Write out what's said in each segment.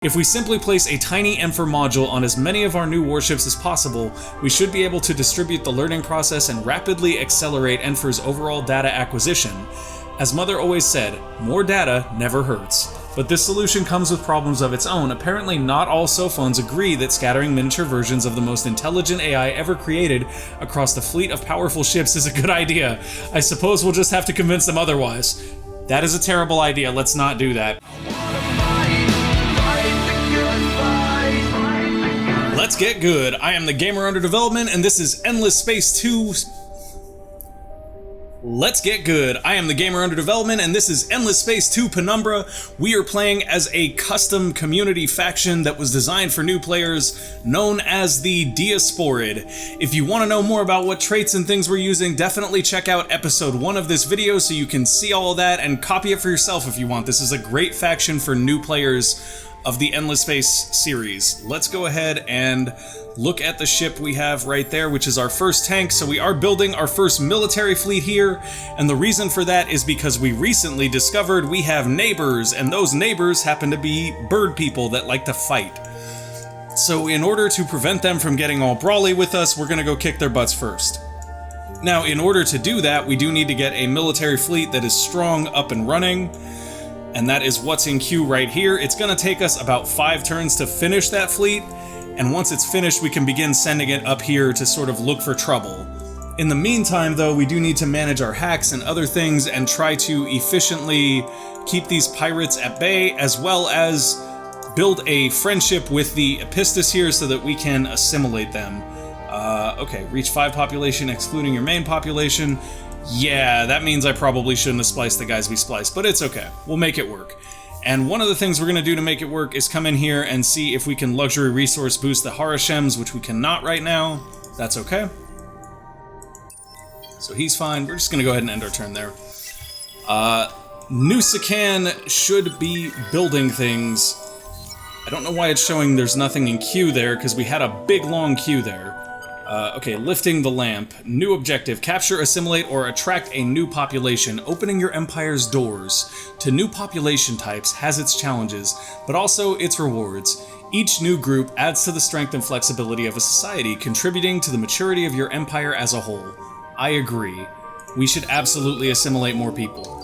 If we simply place a tiny Enfer module on as many of our new warships as possible, we should be able to distribute the learning process and rapidly accelerate Enfer's overall data acquisition. As Mother always said, more data never hurts. But this solution comes with problems of its own. Apparently not all Sophones agree that scattering miniature versions of the most intelligent AI ever created across the fleet of powerful ships is a good idea. I suppose we'll just have to convince them otherwise. That is a terrible idea, let's not do that. Let's get good. I am the gamer under development, and this is Endless Space 2. Let's get good. I am the gamer under development, and this is Endless Space 2 Penumbra. We are playing as a custom community faction that was designed for new players, known as the Diasporid. If you want to know more about what traits and things we're using, definitely check out episode 1 of this video so you can see all of that and copy it for yourself if you want. This is a great faction for new players of the Endless Space series. Let's go ahead and look at the ship we have right there, which is our first tank. So we are building our first military fleet here, and the reason for that is because we recently discovered we have neighbors, and those neighbors happen to be bird people that like to fight. So in order to prevent them from getting all brawly with us, we're gonna go kick their butts first. Now, in order to do that, we do need to get a military fleet that is strong, up and running, and that is what's in queue right here. It's gonna take us about 5 turns to finish that fleet, and once it's finished, we can begin sending it up here to sort of look for trouble. In the meantime, though, we do need to manage our hacks and other things and try to efficiently keep these pirates at bay, as well as build a friendship with the Epistus here so that we can assimilate them. Okay, reach 5 population excluding your main population. Yeah, that means I probably shouldn't have spliced the guys we spliced, but it's okay. We'll make it work. And one of the things we're going to do to make it work is come in here and see if we can luxury resource boost the Harashems, which we cannot right now. That's okay. So he's fine. We're just going to go ahead and end our turn there. Nusakan should be building things. I don't know why it's showing there's nothing in queue there, because we had a big long queue there. Okay, lifting the lamp. New objective. Capture, assimilate, or attract a new population. Opening your empire's doors to new population types has its challenges, but also its rewards. Each new group adds to the strength and flexibility of a society, contributing to the maturity of your empire as a whole. I agree. We should absolutely assimilate more people.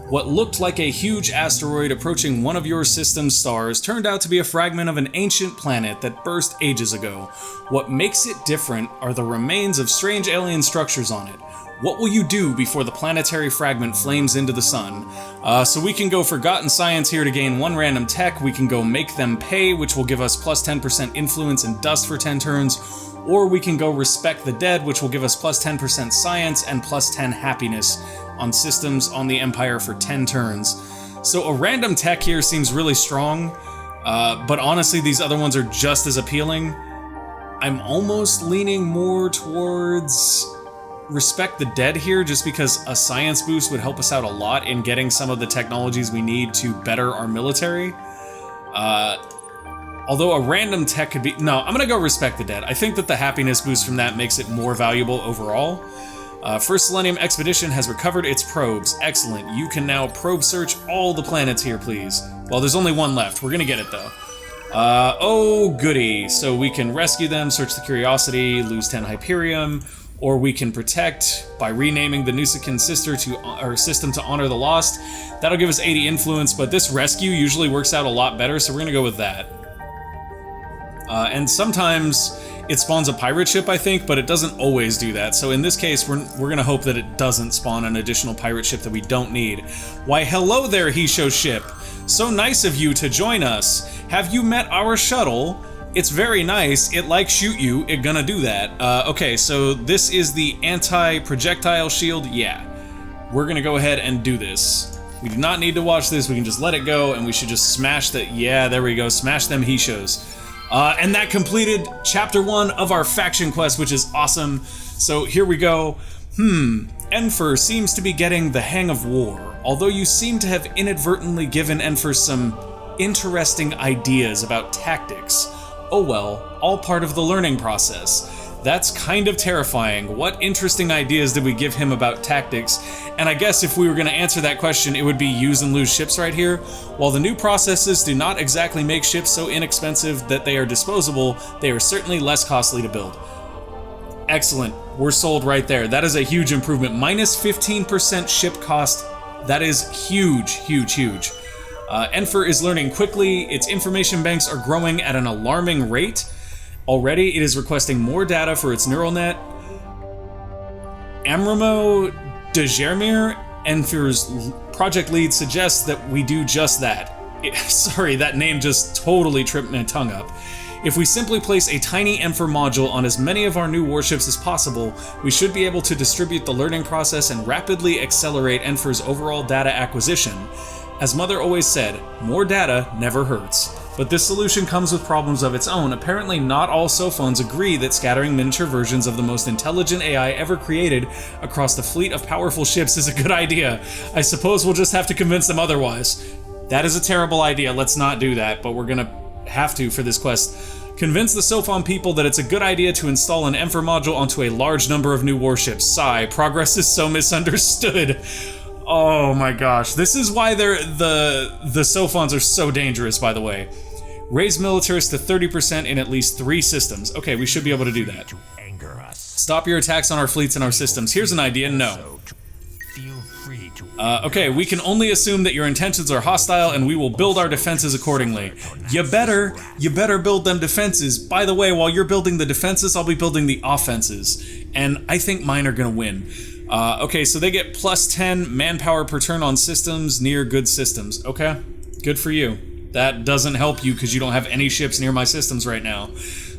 What looked like a huge asteroid approaching one of your system's stars turned out to be a fragment of an ancient planet that burst ages ago. What makes it different are the remains of strange alien structures on it. What will you do before the planetary fragment flames into the sun? So we can go Forgotten Science here to gain 1 random tech. We can go Make Them Pay, which will give us plus 10% influence and dust for 10 turns. Or we can go Respect the Dead, which will give us plus 10% science and plus 10 happiness on systems on the Empire for 10 turns. So a random tech here seems really strong, but honestly these other ones are just as appealing. I'm almost leaning more towards Respect the Dead here, just because a science boost would help us out a lot in getting some of the technologies we need to better our military. Although a random tech could be... No, I'm gonna go Respect the Dead. I think that the happiness boost from that makes it more valuable overall. First Selenium Expedition has recovered its probes. Excellent. You can now probe search all the planets here, please. Well, there's only 1 left. We're gonna get it, though. Oh, goody. So we can rescue them, search the Curiosity, lose 10 Hyperium, or we can protect by renaming the Nusakan system to honor the lost. That'll give us 80 influence, but this rescue usually works out a lot better, so we're gonna go with that. And sometimes it spawns a pirate ship, I think, but it doesn't always do that. So in this case, we're gonna hope that it doesn't spawn an additional pirate ship that we don't need. Why, hello there, Hisho ship. So nice of you to join us. Have you met our shuttle? It's very nice. It like shoot you. It gonna do that. Okay, so this is the anti-projectile shield. Yeah, we're gonna go ahead and do this. We do not need to watch this. We can just let it go, and we should just smash the... Yeah, there we go. Smash them Hishos. And that completed Chapter 1 of our faction quest, which is awesome. So here we go. Enfer seems to be getting the hang of war, although you seem to have inadvertently given Enfer some interesting ideas about tactics. Oh well, all part of the learning process. That's kind of terrifying. What interesting ideas did we give him about tactics? And I guess if we were going to answer that question, it would be use and lose ships right here. While the new processes do not exactly make ships so inexpensive that they are disposable, they are certainly less costly to build. Excellent. We're sold right there. That is a huge improvement. Minus 15% ship cost. That is huge, huge, huge. Enfer is learning quickly. Its information banks are growing at an alarming rate. Already, it is requesting more data for its neural net. Amramo de Germir, Enfer's project lead, suggests that we do just that. Sorry, that name just totally tripped my tongue up. If we simply place a tiny Enfer module on as many of our new warships as possible, we should be able to distribute the learning process and rapidly accelerate Enfer's overall data acquisition. As Mother always said, more data never hurts. But this solution comes with problems of its own. Apparently not all Sophones agree that scattering miniature versions of the most intelligent AI ever created across the fleet of powerful ships is a good idea. I suppose we'll just have to convince them otherwise. That is a terrible idea, let's not do that, but we're gonna have to for this quest. Convince the Sophon people that it's a good idea to install an Enfer module onto a large number of new warships. Sigh, progress is so misunderstood. Oh my gosh, this is why the Sophons are so dangerous, by the way. Raise militarists to 30% in at least 3 systems. Okay, we should be able to do that. Stop your attacks on our fleets and our systems. Here's an idea, no. Okay, we can only assume that your intentions are hostile and we will build our defenses accordingly. You better build them defenses. By the way, while you're building the defenses, I'll be building the offenses. And I think mine are gonna win. Okay, so they get plus 10 manpower per turn on systems near good systems. Okay, good for you. That doesn't help you because you don't have any ships near my systems right now.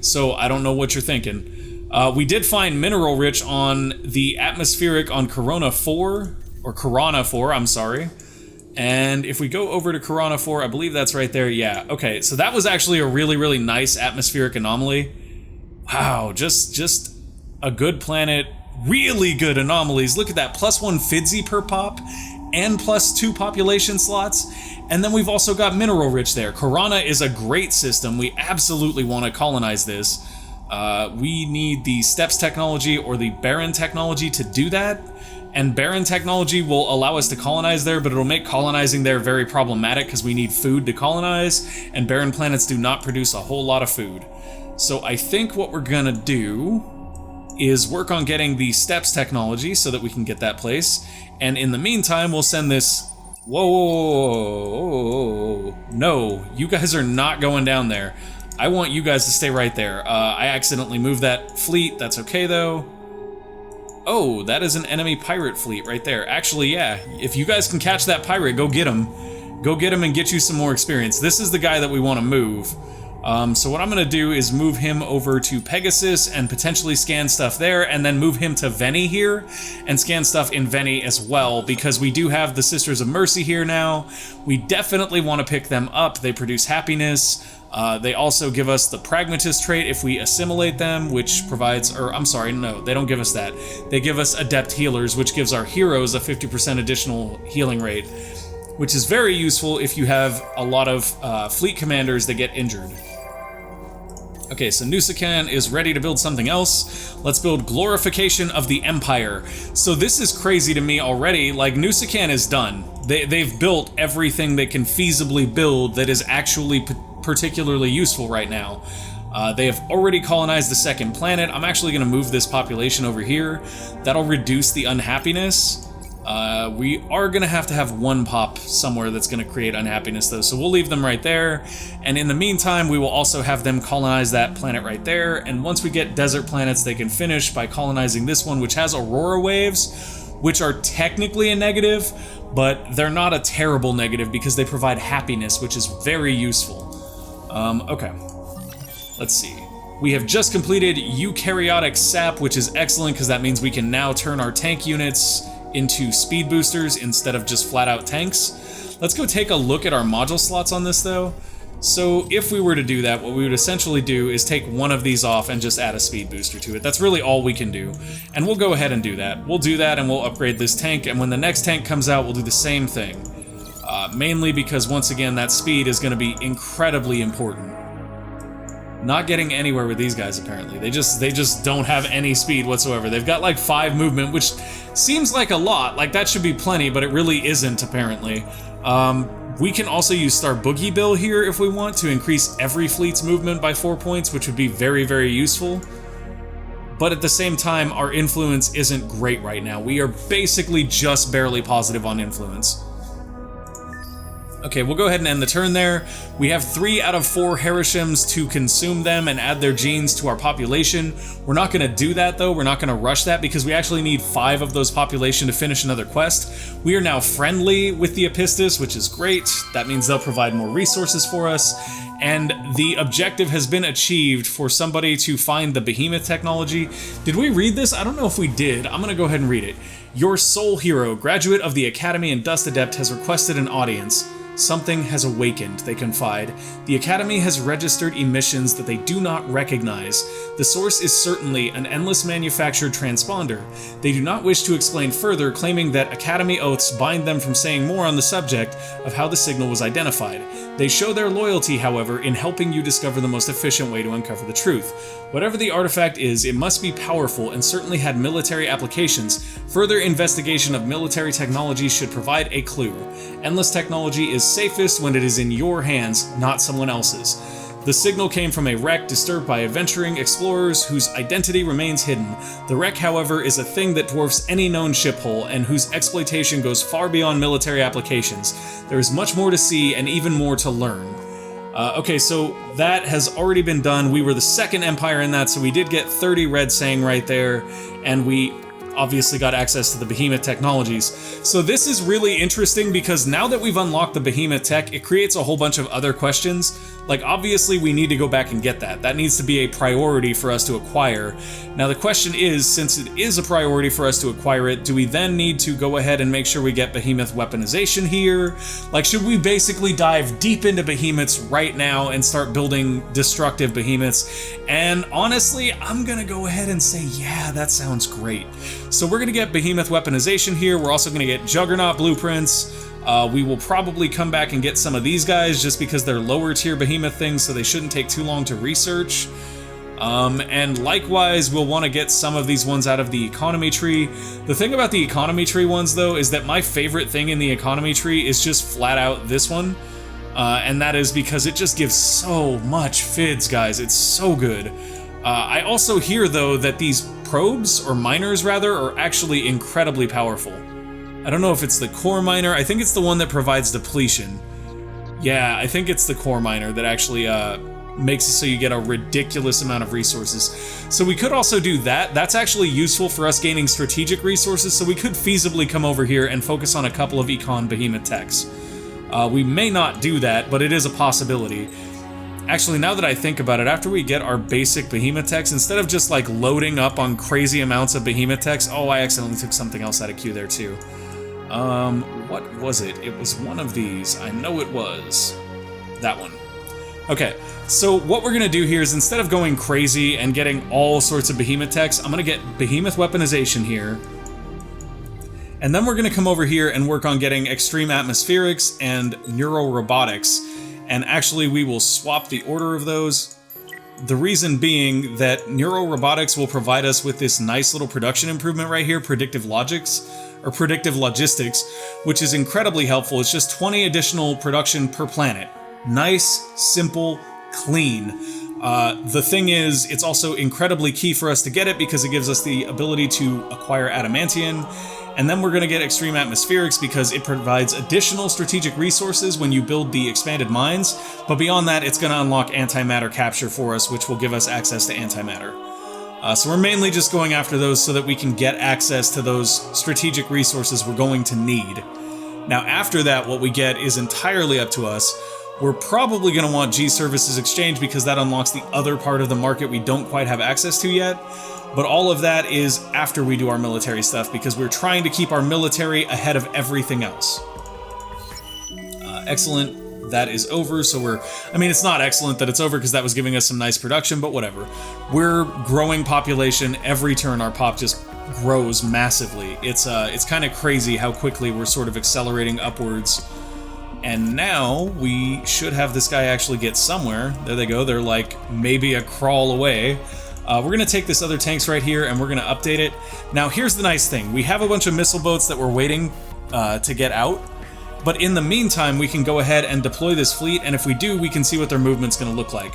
So I don't know what you're thinking. We did find mineral rich on the atmospheric on Corona 4, or Corona 4, I'm sorry. And if we go over to Corona 4, I believe that's right there, yeah. Okay, so that was actually a really, really nice atmospheric anomaly. Wow, just a good planet, really good anomalies. Look at that, +1 Fidzy per pop, and +2 population slots. And then we've also got mineral rich there. Corona is a great system. We absolutely want to colonize this. We need the Steps technology or the Baron technology to do that. And Baron technology will allow us to colonize there, but it'll make colonizing there very problematic because we need food to colonize, and Baron planets do not produce a whole lot of food. So I think what we're gonna do is work on getting the Steps technology so that we can get that place. And in the meantime, we'll send this... Whoa, no, you guys are not going down there. I want you guys to stay right there. I accidentally moved that fleet, that's okay though. Oh, that is an enemy pirate fleet right there. Actually, yeah, if you guys can catch that pirate, go get him. Go get him and get you some more experience. This is the guy that we want to move. So what I'm going to do is move him over to Pegasus and potentially scan stuff there, and then move him to Veni here and scan stuff in Veni as well, because we do have the Sisters of Mercy here now. We definitely want to pick them up. They produce happiness. They also give us the Pragmatist trait if we assimilate them, which provides, or I'm sorry, no, they don't give us that. They give us Adept Healers, which gives our heroes a 50% additional healing rate, which is very useful if you have a lot of fleet commanders that get injured. Okay, so Nusakan is ready to build something else. Let's build Glorification of the Empire. So this is crazy to me already. Like, Nusakan is done. They've built everything they can feasibly build that is actually particularly useful right now. They have already colonized the second planet. I'm actually going to move this population over here. That'll reduce the unhappiness. We are going to have one pop somewhere that's going to create unhappiness though, so we'll leave them right there. And in the meantime, we will also have them colonize that planet right there, and once we get desert planets, they can finish by colonizing this one, which has aurora waves, which are technically a negative, but they're not a terrible negative because they provide happiness, which is very useful. Okay, let's see. We have just completed Eukaryotic Sap, which is excellent because that means we can now turn our tank units into speed boosters instead of just flat out tanks. Let's go take a look at our module slots on this though. So if we were to do that, what we would essentially do is take one of these off and just add a speed booster to it. That's really all we can do. And we'll go ahead and do that. We'll do that and we'll upgrade this tank, and when the next tank comes out, we'll do the same thing. Mainly because once again, that speed is going to be incredibly important. Not getting anywhere with these guys, apparently. They just don't have any speed whatsoever. They've got like 5 movement, which seems like a lot. Like, that should be plenty, but it really isn't, apparently. We can also use Star Boogie Bill here if we want to increase every fleet's movement by 4 points, which would be very, very useful. But at the same time, our influence isn't great right now. We are basically just barely positive on influence. Okay, we'll go ahead and end the turn there. We have 3 out of 4 Harishims to consume them and add their genes to our population. We're not going to do that, though. We're not going to rush that because we actually need 5 of those population to finish another quest. We are now friendly with the Epistis, which is great. That means they'll provide more resources for us. And the objective has been achieved for somebody to find the Behemoth technology. Did we read this? I don't know if we did. I'm going to go ahead and read it. Your soul hero, graduate of the Academy and Dust Adept, has requested an audience. Something has awakened, they confide. The Academy has registered emissions that they do not recognize. The source is certainly an endless manufactured transponder. They do not wish to explain further, claiming that Academy oaths bind them from saying more on the subject of how the signal was identified. They show their loyalty, however, in helping you discover the most efficient way to uncover the truth. Whatever the artifact is, it must be powerful and certainly had military applications. Further investigation of military technology should provide a clue. Endless technology is safest when it is in your hands, not someone else's. The signal came from a wreck disturbed by adventuring explorers whose identity remains hidden. The wreck, however, is a thing that dwarfs any known ship hull and whose exploitation goes far beyond military applications. There is much more to see and even more to learn. Okay, so that has already been done. We were the second empire in that, so we did get 30 red saying right there, and we obviously got access to the Behemoth technologies. So this is really interesting because now that we've unlocked the Behemoth tech, it creates a whole bunch of other questions. Like, obviously we need to go back and get that. That needs to be a priority for us to acquire. Now the question is, since it is a priority for us to acquire it, do we then need to go ahead and make sure we get Behemoth weaponization here? Like, should we basically dive deep into Behemoths right now and start building destructive Behemoths? And honestly, I'm gonna go ahead and say, yeah, that sounds great. So we're gonna get Behemoth weaponization here. We're also gonna get Juggernaut blueprints. We will probably come back and get some of these guys just because they're lower tier Behemoth things, so they shouldn't take too long to research. And likewise, we'll want to get some of these ones out of the economy tree. The thing about the economy tree ones, though, is that my favorite thing in the economy tree is just flat out this one. And that is because it just gives so much fids, guys. It's so good. I also hear, though, that these probes, or miners rather, are actually incredibly powerful. I don't know if it's the core miner. I think it's the one that provides depletion. Yeah, I think it's the core miner that actually makes it so you get a ridiculous amount of resources. So we could also do that. That's actually useful for us gaining strategic resources, so we could feasibly come over here and focus on a couple of econ Behemoth techs. We may not do that, but it is a possibility. Actually, now that I think about it, after we get our basic Behemoth techs, instead of just like loading up on crazy amounts of Behemoth techs, oh, I accidentally took something else out of queue there too. What was it? It was one of these. I know it was. That one. Okay, so what we're gonna do here is instead of going crazy and getting all sorts of Behemoth techs, I'm gonna get Behemoth weaponization here. And then we're gonna come over here and work on getting extreme atmospherics and neurorobotics. And actually, we will swap the order of those. The reason being that neurorobotics will provide us with this nice little production improvement right here, predictive logistics, which is incredibly helpful. It's just 20 additional production per planet. Nice, simple, clean. The thing is, it's also incredibly key for us to get it because it gives us the ability to acquire adamantium. And then we're going to get extreme atmospherics because it provides additional strategic resources when you build the expanded mines. But beyond that, it's going to unlock antimatter capture for us, which will give us access to antimatter. So we're mainly just going after those so that we can get access to those strategic resources we're going to need. Now after that, what we get is entirely up to us. We're probably going to want G-Services Exchange because that unlocks the other part of the market we don't quite have access to yet. But all of that is after we do our military stuff because we're trying to keep our military ahead of everything else. Excellent. That is over, so I mean, it's not excellent that it's over because that was giving us some nice production, but whatever. We're growing population. Every turn our pop just grows massively. It's kind of crazy how quickly we're sort of accelerating upwards. And now we should have this guy actually get somewhere. There they go. They're like maybe a crawl away. We're going to take this other tanks right here and we're going to update it. Now here's the nice thing. We have a bunch of missile boats that we're waiting to get out. But in the meantime, we can go ahead and deploy this fleet, and if we do, we can see what their movement's going to look like.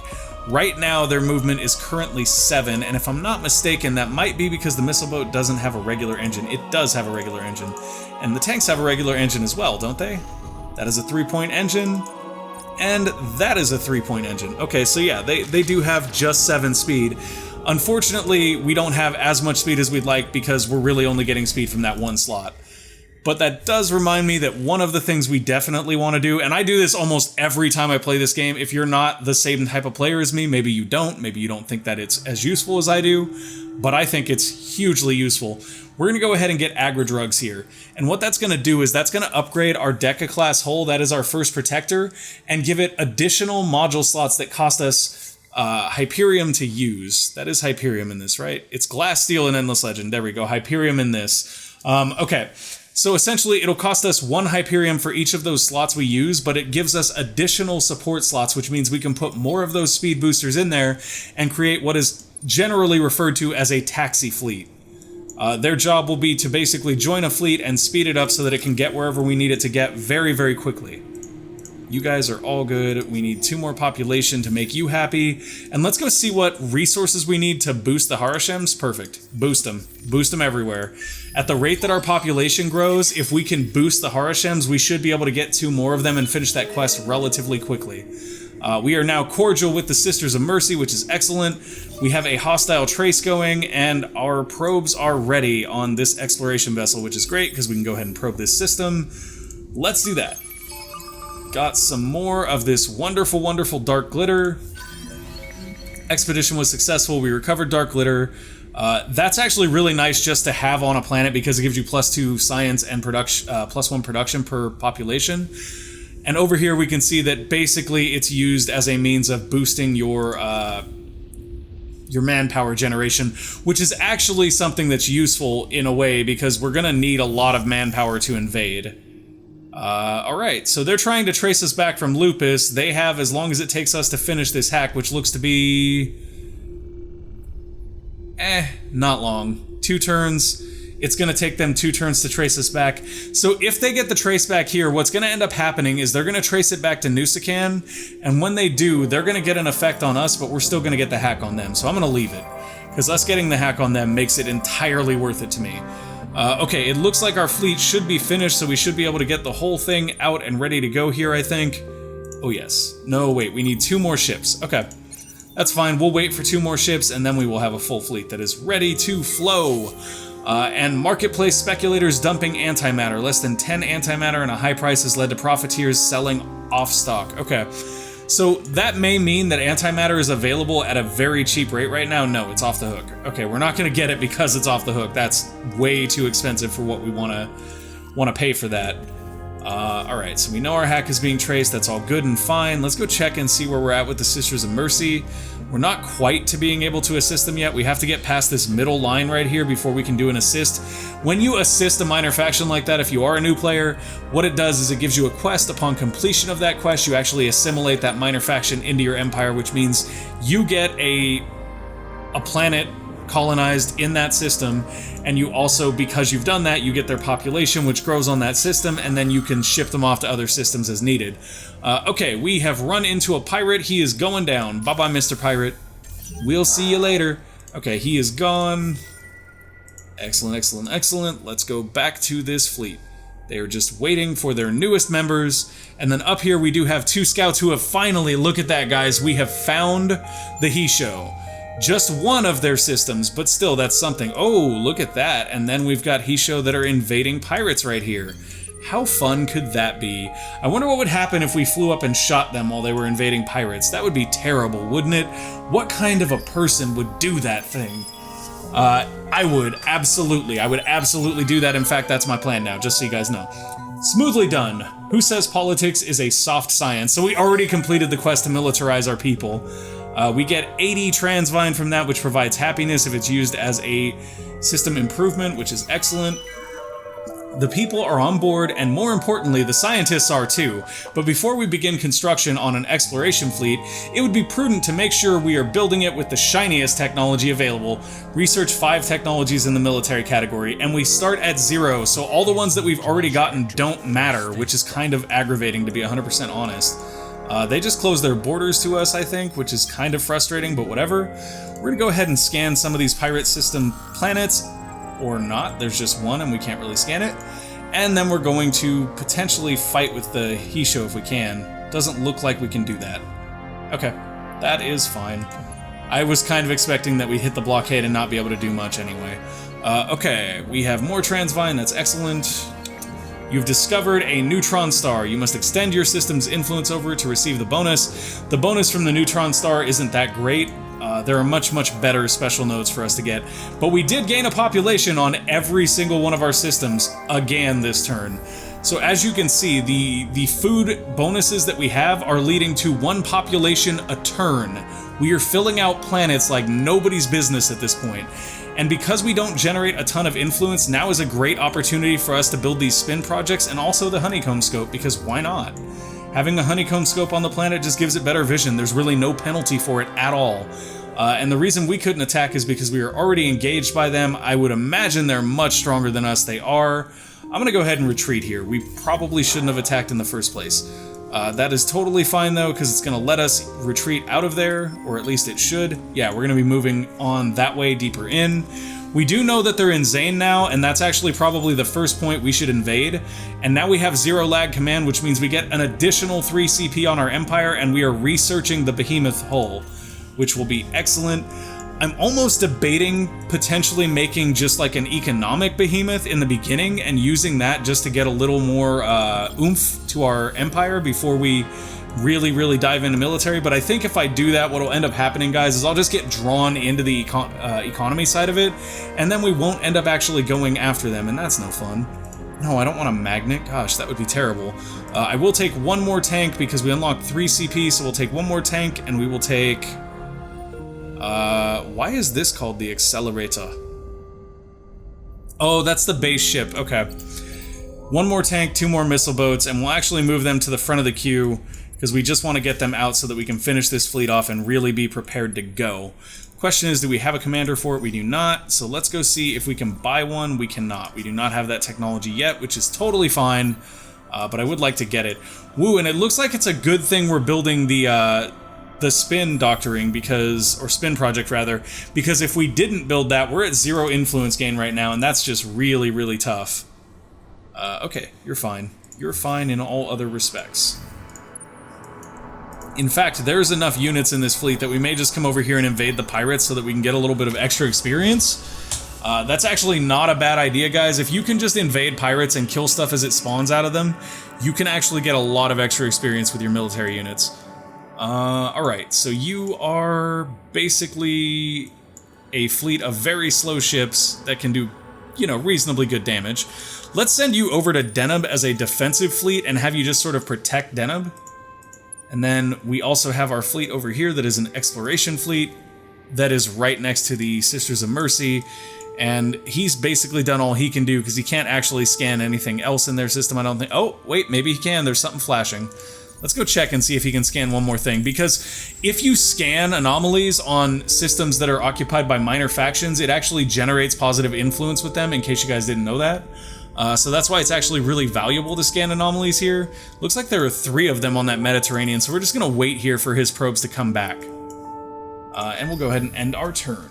Right now, their movement is currently 7, and if I'm not mistaken, that might be because the missile boat doesn't have a regular engine. It does have a regular engine. And the tanks have a regular engine as well, don't they? That is a 3-point engine, and that is a 3-point engine. Okay, so yeah, they do have just 7 speed. Unfortunately, we don't have as much speed as we'd like because we're really only getting speed from that one slot. But that does remind me that one of the things we definitely want to do, and I do this almost every time I play this game. If you're not the same type of player as me, maybe you don't think that it's as useful as I do, but I think it's hugely useful. We're going to go ahead and get aggro drugs here. And what that's going to do is that's going to upgrade our Deca class hull, that is our first protector, and give it additional module slots that cost us Hyperium to use. That is Hyperium in this, right? It's Glass, Steel, and Endless Legend. There we go, Hyperium in this. Okay. So essentially, it'll cost us 1 Hyperium for each of those slots we use, but it gives us additional support slots, which means we can put more of those speed boosters in there and create what is generally referred to as a taxi fleet. Their job will be to basically join a fleet and speed it up so that it can get wherever we need it to get very, very quickly. You guys are all good. We need 2 more population to make you happy. And let's go see what resources we need to boost the Harashems. Perfect. Boost them. Boost them everywhere. At the rate that our population grows, if we can boost the Harashems, we should be able to get 2 more of them and finish that quest relatively quickly. We are now cordial with the Sisters of Mercy, which is excellent. We have a hostile trace going, and our probes are ready on this exploration vessel, which is great because we can go ahead and probe this system. Let's do that. Got some more of this wonderful, wonderful dark glitter. Expedition was successful. We recovered dark glitter. That's actually really nice just to have on a planet because it gives you +2 science and +1 production per population. And over here we can see that basically it's used as a means of boosting your manpower generation, which is actually something that's useful in a way because we're gonna need a lot of manpower to invade. Alright, so they're trying to trace us back from Lupus. They have as long as it takes us to finish this hack, which looks to be... not long. 2 turns. It's gonna take them 2 turns to trace us back. So if they get the trace back here, what's gonna end up happening is they're gonna trace it back to Nusakan, and when they do, they're gonna get an effect on us, but we're still gonna get the hack on them. So I'm gonna leave it, because us getting the hack on them makes it entirely worth it to me. Okay, it looks like our fleet should be finished, so we should be able to get the whole thing out and ready to go here, I think. Oh yes. No, wait, we need 2 more ships. Okay. That's fine, we'll wait for 2 more ships, and then we will have a full fleet that is ready to flow. And marketplace speculators dumping antimatter. Less than 10 antimatter and a high price has led to profiteers selling off stock. Okay. So that may mean that antimatter is available at a very cheap rate right now. No, it's off the hook. Okay, we're not going to get it because it's off the hook. That's way too expensive for what we want to pay for that. All right, so we know our hack is being traced. That's all good and fine. Let's go check and see where we're at with the Sisters of Mercy. We're not quite to being able to assist them yet. We have to get past this middle line right here before we can do an assist. When you assist a minor faction like that, if you are a new player, what it does is it gives you a quest. Upon completion of that quest, you actually assimilate that minor faction into your empire, which means you get a planet colonized in that system, and you also, because you've done that, you get their population, which grows on that system, and then you can ship them off to other systems as needed. Okay, we have run into a pirate. He is going down. Bye-bye, Mr. Pirate. We'll see you later. Okay, he is gone. Excellent, excellent, excellent. Let's go back to this fleet. They are just waiting for their newest members. And then up here we do have 2 scouts who have finally, look at that, guys, we have found the Hisho. Just one of their systems, but still, that's something. Oh, look at that. And then we've got Hisho that are invading pirates right here. How fun could that be? I wonder what would happen if we flew up and shot them while they were invading pirates. That would be terrible, wouldn't it? What kind of a person would do that thing? I would absolutely do that. In fact, that's my plan now, just so you guys know. Smoothly done. Who says politics is a soft science? So we already completed the quest to militarize our people. We get 80 Transvine from that, which provides happiness if it's used as a system improvement, which is excellent. The people are on board, and more importantly, the scientists are too. But before we begin construction on an exploration fleet, it would be prudent to make sure we are building it with the shiniest technology available. Research 5 technologies in the military category, and we start at 0, so all the ones that we've already gotten don't matter, which is kind of aggravating, to be 100% honest. They just closed their borders to us, I think, which is kind of frustrating, but whatever. We're gonna go ahead and scan some of these pirate system planets. Or not, there's just one and we can't really scan it. And then we're going to potentially fight with the Hisho if we can. Doesn't look like we can do that. Okay, that is fine. I was kind of expecting that we'd hit the blockade and not be able to do much anyway. Okay, we have more Transvine, that's excellent. You've discovered a neutron star. You must extend your system's influence over it to receive the bonus. The bonus from the neutron star isn't that great. There are much better special nodes for us to get. But we did gain a population on every single one of our systems again this turn. So as you can see, the food bonuses that we have are leading to 1 population a turn. We are filling out planets like nobody's business at this point. And because we don't generate a ton of influence, now is a great opportunity for us to build these spin projects and also the honeycomb scope, because why not? Having a honeycomb scope on the planet just gives it better vision. There's really no penalty for it at all. And the reason we couldn't attack is because we were already engaged by them. I would imagine they're much stronger than us. They are. I'm gonna go ahead and retreat here. We probably shouldn't have attacked in the first place. That is totally fine though, because it's gonna let us retreat out of there, or at least it should. Yeah, we're gonna be moving on that way deeper in. We do know that they're in Zane now, and that's actually probably the first point we should invade. And now we have 0 lag command, which means we get an additional 3 CP on our Empire, and we are researching the Behemoth hull, which will be excellent. I'm almost debating potentially making just like an economic behemoth in the beginning and using that just to get a little more oomph to our Empire before we really dive into military. But I think if I do that, what'll end up happening, guys, is I'll just get drawn into the economy side of it, and then we won't end up actually going after them, and that's no fun. No, I don't want a magnet. Gosh, that would be terrible. I will take 1 more tank because we unlocked 3 CP, so we'll take 1 more tank, and we will take... why is this called the Accelerator? Oh, that's the base ship. Okay. 1 more tank, 2 more missile boats, and we'll actually move them to the front of the queue because we just want to get them out so that we can finish this fleet off and really be prepared to go. Question is, do we have a commander for it? We do not, so let's go see if we can buy one. We cannot. We do not have that technology yet, which is totally fine, but I would like to get it. Woo, and it looks like it's a good thing we're building the spin doctoring, because, or spin project rather, because if we didn't build that, we're at 0 influence gain right now, and that's just really tough. Okay, you're fine. You're fine in all other respects. In fact, there's enough units in this fleet that we may just come over here and invade the pirates so that we can get a little bit of extra experience. That's actually not a bad idea, guys. If you can just invade pirates and kill stuff as it spawns out of them, you can actually get a lot of extra experience with your military units. Alright, so you are basically a fleet of very slow ships that can do, you know, reasonably good damage. Let's send you over to Deneb as a defensive fleet and have you just sort of protect Deneb. And then we also have our fleet over here that is an exploration fleet that is right next to the Sisters of Mercy, and he's basically done all he can do because he can't actually scan anything else in their system, I don't think. Oh, wait, maybe he can. There's something flashing. Let's go check and see if he can scan one more thing, because if you scan anomalies on systems that are occupied by minor factions, it actually generates positive influence with them, in case you guys didn't know that. So that's why it's actually really valuable to scan anomalies here. Looks like there are 3 of them on that Mediterranean, so we're just going to wait here for his probes to come back. And we'll go ahead and end our turn.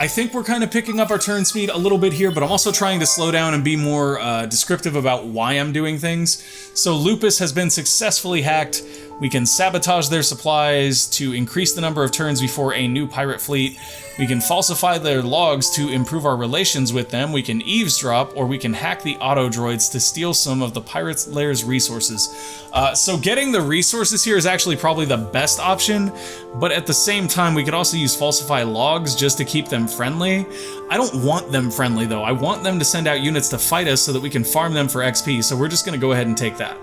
I think we're kind of picking up our turn speed a little bit here, but I'm also trying to slow down and be more descriptive about why I'm doing things. So Lupus has been successfully hacked. We can sabotage their supplies to increase the number of turns before a new pirate fleet. We can falsify their logs to improve our relations with them. We can eavesdrop, or we can hack the auto droids to steal some of the pirates' lair's resources. So getting the resources here is actually probably the best option, but at the same time, we could also use falsify logs just to keep them friendly. I don't want them friendly though. I want them to send out units to fight us so that we can farm them for XP, so we're just gonna go ahead and take that.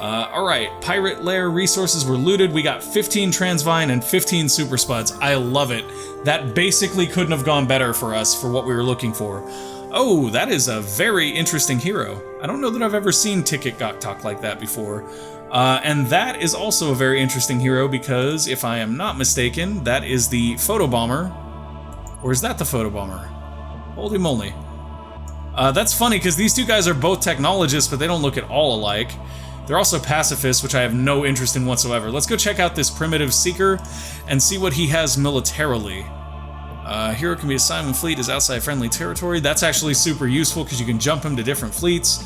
Alright, pirate lair resources were looted. We got 15 Transvine and 15 Super Spuds. I love it. That basically couldn't have gone better for us for what we were looking for. Oh, that is a very interesting hero. I don't know that I've ever seen Ticket Goktok like that before. And that is also a very interesting hero because, if I am not mistaken, that is the photobomber. Or is that the photobomber? Holy moly. That's funny because these two guys are both technologists, but they don't look at all alike. They're also pacifists, which I have no interest in whatsoever. Let's go check out this primitive seeker and see what he has militarily. Hero can be assigned when fleet is outside friendly territory. That's actually super useful because you can jump him to different fleets.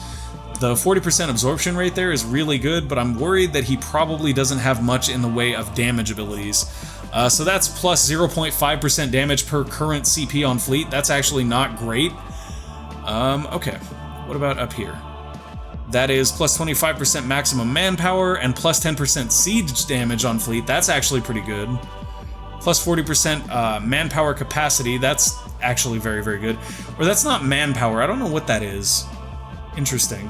The 40% absorption rate there is really good, but I'm worried that he probably doesn't have much in the way of damage abilities. So that's plus 0.5% damage per current CP on fleet. That's actually not great. Okay. What about up here? That is plus 25% maximum manpower and plus 10% siege damage on fleet. That's actually pretty good. Plus 40% manpower capacity. That's actually very, very good. Or that's not manpower. I don't know what that is. Interesting.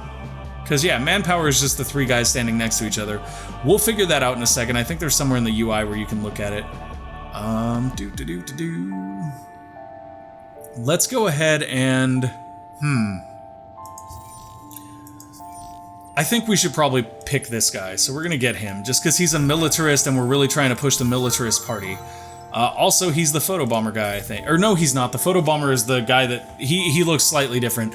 Because, yeah, manpower is just the three guys standing next to each other. We'll figure that out in a second. I think there's somewhere in the UI where you can look at it. Let's go ahead and... I think we should probably pick this guy, so we're gonna get him, just because he's a militarist and we're really trying to push the militarist party. Also, he's the photobomber guy, I think. Or no, he's not. The photobomber is the guy that... He looks slightly different.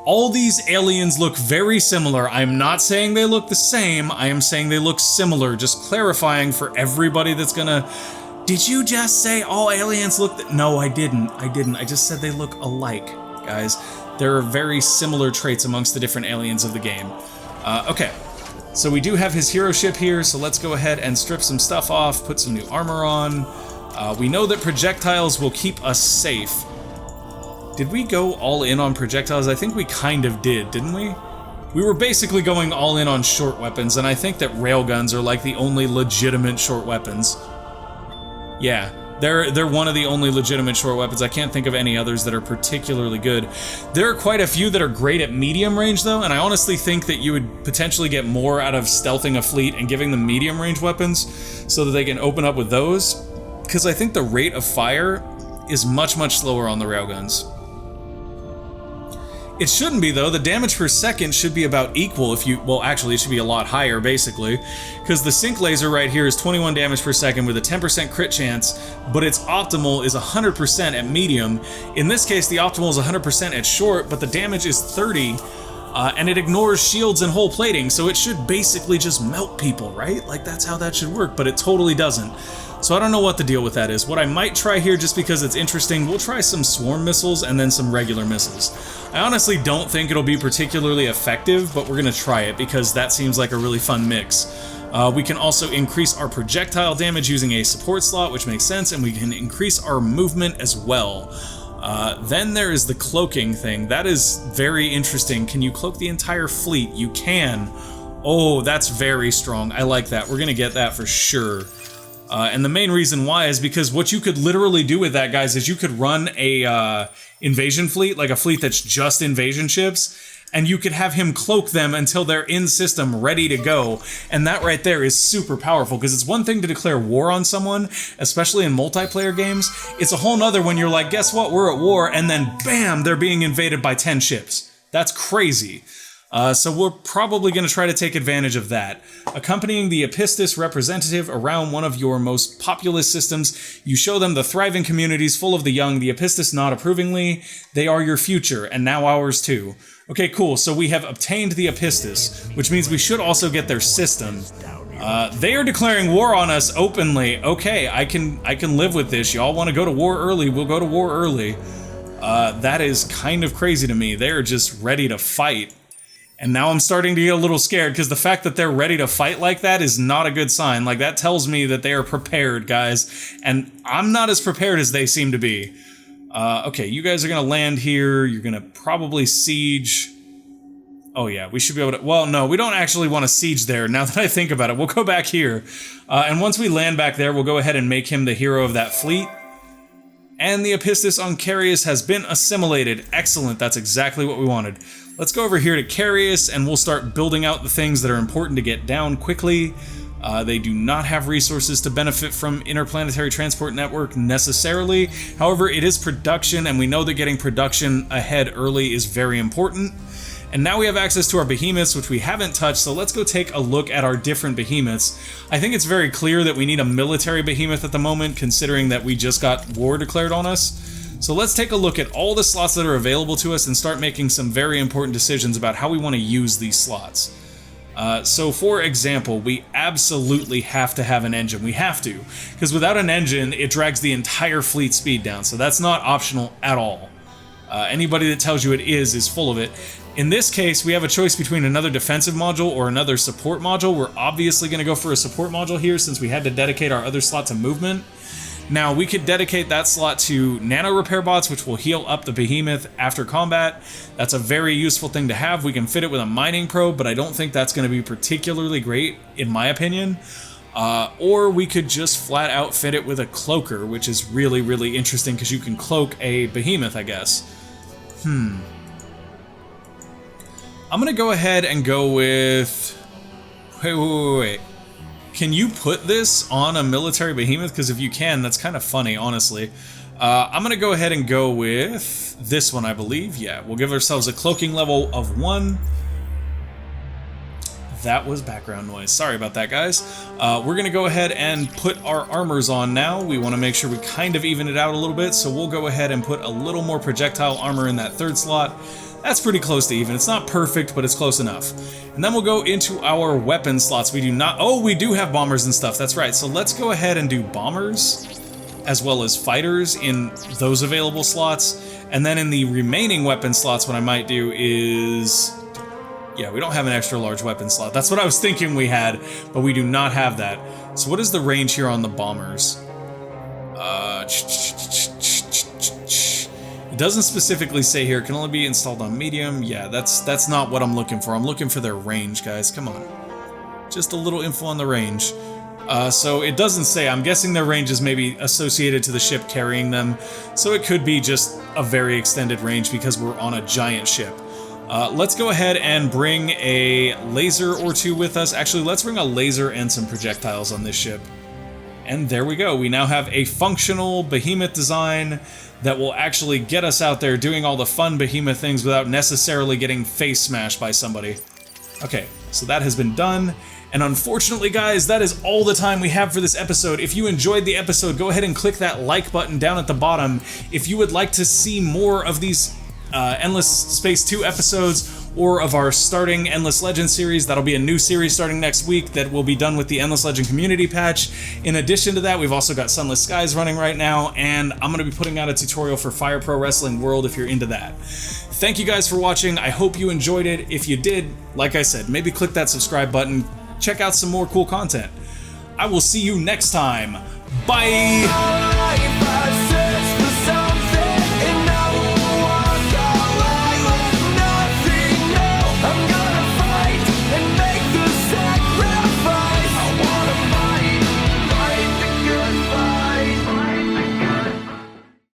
All these aliens look very similar. I'm not saying they look the same, I am saying they look similar, just clarifying for everybody that's gonna... Did you just say all aliens look... No, I didn't. I just said they look alike, guys. There are very similar traits amongst the different aliens of the game. Okay, so we do have his hero ship here, so let's go ahead and strip some stuff off, put some new armor on. We know that projectiles will keep us safe. Did we go all in on projectiles? I think we kind of did, didn't we? We were basically going all in on short weapons, and I think that railguns are like the only legitimate short weapons. Yeah, they're one of the only legitimate short weapons. I can't think of any others that are particularly good. There are quite a few that are great at medium range, though, and I honestly think that you would potentially get more out of stealthing a fleet and giving them medium range weapons so that they can open up with those, because I think the rate of fire is much, much slower on the railguns. It shouldn't be, though. The damage per second should be about equal if you... Well, actually, it should be a lot higher, basically. Because the sync laser right here is 21 damage per second with a 10% crit chance, but its optimal is 100% at medium. In this case, the optimal is 100% at short, but the damage is 30, and it ignores shields and hull plating, so it should basically just melt people, right? Like, that's how that should work, but it totally doesn't. So I don't know what the deal with that is. What I might try here, just because it's interesting, we'll try some swarm missiles and then some regular missiles. I honestly don't think it'll be particularly effective, but we're gonna try it because that seems like a really fun mix. We can also increase our projectile damage using a support slot, which makes sense, and we can increase our movement as well. Then there is the cloaking thing. That is very interesting. Can you cloak the entire fleet? You can. Oh, that's very strong. I like that. We're gonna get that for sure. And the main reason why is because what you could literally do with that, guys, is you could run a invasion fleet, like a fleet that's just invasion ships, and you could have him cloak them until they're in system, ready to go. And that right there is super powerful, because it's one thing to declare war on someone, especially in multiplayer games. It's a whole nother when you're like, guess what, we're at war, and then bam, they're being invaded by 10 ships. That's crazy. So we're probably going to try to take advantage of that. Accompanying the Epistis representative around one of your most populous systems, you show them the thriving communities full of the young. The Epistis nod approvingly. They are your future, and now ours too. Okay, cool. So we have obtained the Epistis, which means we should also get their system. They are declaring war on us openly. Okay, I can live with this. Y'all want to go to war early? We'll go to war early. That is kind of crazy to me. They're just ready to fight. And now I'm starting to get a little scared, because the fact that they're ready to fight like that is not a good sign. Like, that tells me that they are prepared, guys. And I'm not as prepared as they seem to be. Okay, you guys are going to land here. You're going to probably siege. Oh yeah, we should be able to... Well, no, we don't actually want to siege there, now that I think about it. We'll go back here. And once we land back there, we'll go ahead and make him the hero of that fleet. And the Epistis on Carius has been assimilated. Excellent, that's exactly what we wanted. Let's go over here to Carius, and we'll start building out the things that are important to get down quickly. They do not have resources to benefit from interplanetary transport network necessarily. However, it is production, and we know that getting production ahead early is very important. And now we have access to our behemoths, which we haven't touched, so let's go take a look at our different behemoths. I think it's very clear that we need a military behemoth at the moment, considering that we just got war declared on us. So let's take a look at all the slots that are available to us and start making some very important decisions about how we want to use these slots. So for example, we absolutely have to have an engine. We have to, because without an engine, it drags the entire fleet speed down, so that's not optional at all. Anybody that tells you it is full of it. In this case, we have a choice between another defensive module or another support module. We're obviously going to go for a support module here since we had to dedicate our other slot to movement. Now, we could dedicate that slot to nano repair bots, which will heal up the behemoth after combat. That's a very useful thing to have. We can fit it with a mining probe, but I don't think that's going to be particularly great, in my opinion. Or we could just flat out fit it with a cloaker, which is really, really interesting because you can cloak a behemoth, I guess. I'm going to go ahead and go with... Wait. Can you put this on a military behemoth? Because if you can, that's kind of funny, honestly. I'm going to go ahead and go with this one, I believe. Yeah, we'll give ourselves a cloaking level of 1. That was background noise. Sorry about that, guys. We're going to go ahead and put our armors on now. We want to make sure we kind of even it out a little bit, so we'll go ahead and put a little more projectile armor in that third slot. That's pretty close to even. It's not perfect, but it's close enough. And then we'll go into our weapon slots. We do not... Oh, we do have bombers and stuff. That's right. So let's go ahead and do bombers as well as fighters in those available slots. And then in the remaining weapon slots, what I might do is... Yeah, we don't have an extra large weapon slot. That's what I was thinking we had, but we do not have that. So what is the range here on the bombers? It doesn't specifically say here, it can only be installed on medium. Yeah, that's not what I'm looking for. I'm looking for their range, guys. Come on. Just a little info on the range. So it doesn't say. I'm guessing their range is maybe associated to the ship carrying them. So it could be just a very extended range because we're on a giant ship. Let's go ahead and bring a laser or two with us. Actually, let's bring a laser and some projectiles on this ship. And there we go. We now have a functional behemoth design that will actually get us out there doing all the fun behemoth things without necessarily getting face smashed by somebody. Okay, so that has been done. And unfortunately, guys, that is all the time we have for this episode. If you enjoyed the episode, go ahead and click that like button down at the bottom. If you would like to see more of these Endless Space 2 episodes, or of our starting Endless Legend series, that'll be a new series starting next week that will be done with the Endless Legend community patch. In addition to that, we've also got Sunless Skies running right now, and I'm going to be putting out a tutorial for Fire Pro Wrestling World if you're into that. Thank you guys for watching. I hope you enjoyed it. If you did, like I said, maybe click that subscribe button. Check out some more cool content. I will see you next time. Bye!